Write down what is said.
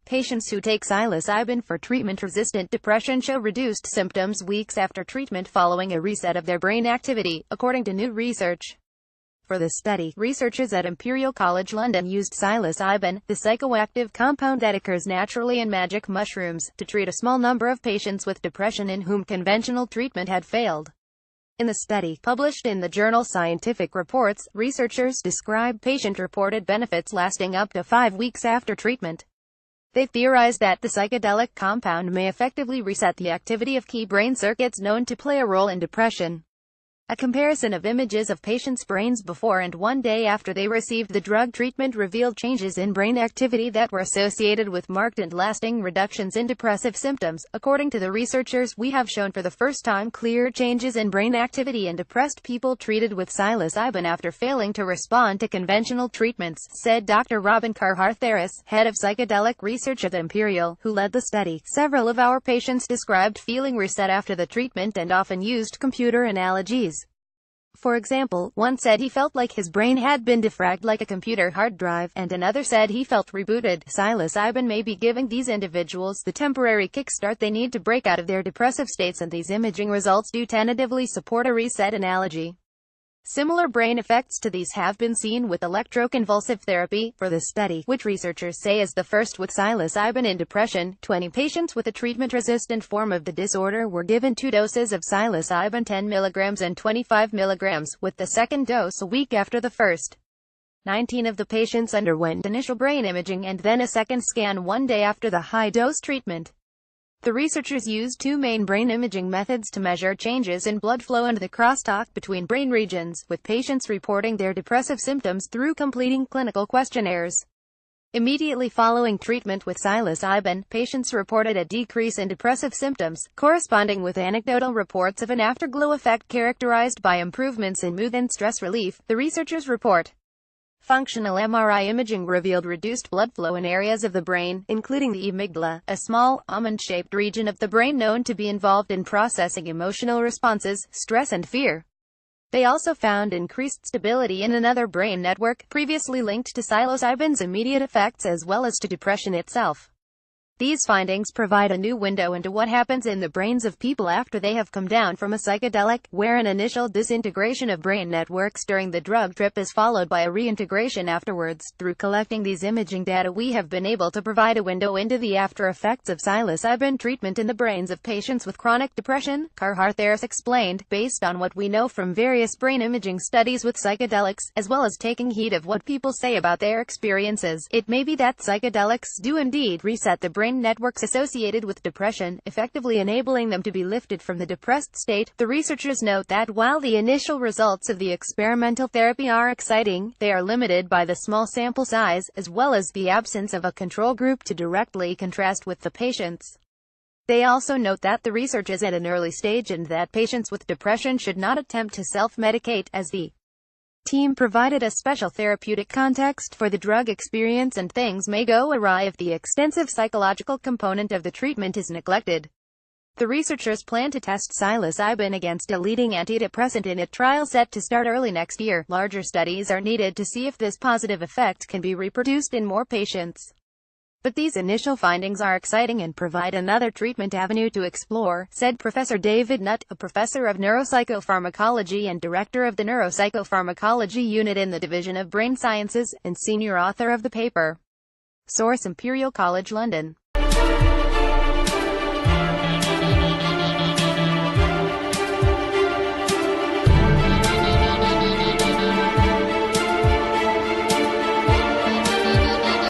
Patients who take psilocybin for treatment-resistant depression show reduced symptoms weeks after treatment following a reset of their brain activity, according to new research. For this study, researchers at Imperial College London used psilocybin, the psychoactive compound that occurs naturally in magic mushrooms, to treat a small number of patients with depression in whom conventional treatment had failed. In the study, published in the journal Scientific Reports, researchers describe patient-reported benefits lasting up to 5 weeks after treatment. They theorized that the psychedelic compound may effectively reset the activity of key brain circuits known to play a role in depression. A comparison of images of patients' brains before and 1 day after they received the drug treatment revealed changes in brain activity that were associated with marked and lasting reductions in depressive symptoms. According to the researchers, we have shown for the first time clear changes in brain activity in depressed people treated with psilocybin after failing to respond to conventional treatments, said Dr. Robin Carhart-Harris, head of psychedelic research at Imperial, who led the study. Several of our patients described feeling reset after the treatment and often used computer analogies. For example, one said he felt like his brain had been defragged like a computer hard drive, and another said he felt rebooted. Psilocybin may be giving these individuals the temporary kickstart they need to break out of their depressive states, and these imaging results do tentatively support a reset analogy. Similar brain effects to these have been seen with electroconvulsive therapy. For this study, which researchers say is the first with psilocybin in depression, 20 patients with a treatment-resistant form of the disorder were given 2 doses of psilocybin, 10 mg and 25 mg, with the second dose a week after the first. 19 of the patients underwent initial brain imaging and then a second scan 1 day after the high-dose treatment. The researchers used 2 main brain imaging methods to measure changes in blood flow and the crosstalk between brain regions, with patients reporting their depressive symptoms through completing clinical questionnaires. Immediately following treatment with psilocybin, patients reported a decrease in depressive symptoms, corresponding with anecdotal reports of an afterglow effect characterized by improvements in mood and stress relief, the researchers report. Functional MRI imaging revealed reduced blood flow in areas of the brain, including the amygdala, a small, almond-shaped region of the brain known to be involved in processing emotional responses, stress and fear. They also found increased stability in another brain network, previously linked to psilocybin's immediate effects as well as to depression itself. These findings provide a new window into what happens in the brains of people after they have come down from a psychedelic, where an initial disintegration of brain networks during the drug trip is followed by a reintegration afterwards. Through collecting these imaging data, we have been able to provide a window into the after effects of psilocybin treatment in the brains of patients with chronic depression, Carhart-Harris explained. Based on what we know from various brain imaging studies with psychedelics, as well as taking heed of what people say about their experiences, it may be that psychedelics do indeed reset the brain networks associated with depression, effectively enabling them to be lifted from the depressed state. The researchers note that while the initial results of the experimental therapy are exciting, they are limited by the small sample size, as well as the absence of a control group to directly contrast with the patients. They also note that the research is at an early stage and that patients with depression should not attempt to self-medicate, as the team provided a special therapeutic context for the drug experience and things may go awry if the extensive psychological component of the treatment is neglected. The researchers plan to test psilocybin against a leading antidepressant in a trial set to start early next year. Larger studies are needed to see if this positive effect can be reproduced in more patients. But these initial findings are exciting and provide another treatment avenue to explore, said Professor David Nutt, a professor of neuropsychopharmacology and director of the neuropsychopharmacology unit in the Division of Brain Sciences, and senior author of the paper. Source: Imperial College London.